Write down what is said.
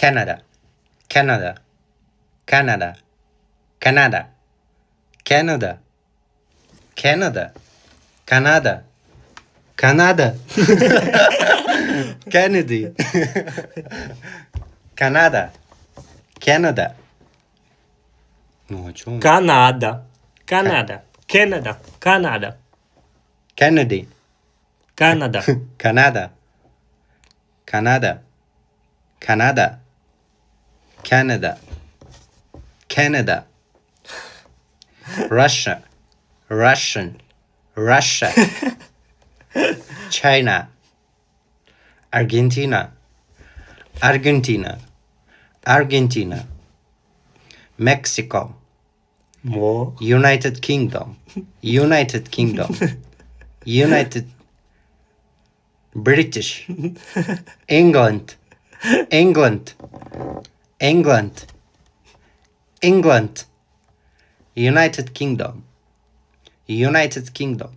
Canada, Canada, Canada, Canada, Canada, Canada, Canada, Canada, Kennedy, Canada, Canada. Ну, о чем? Канада. Канада. Canada. Канада. Kennedy, Канада. Canada, Canada, Canada, Canada, Canada, Russia, Russian, Russia, China, Argentina, Argentina, Argentina, Mexico, Мо. United Kingdom, United Kingdom, United British, England, England, England, England, United Kingdom, United Kingdom.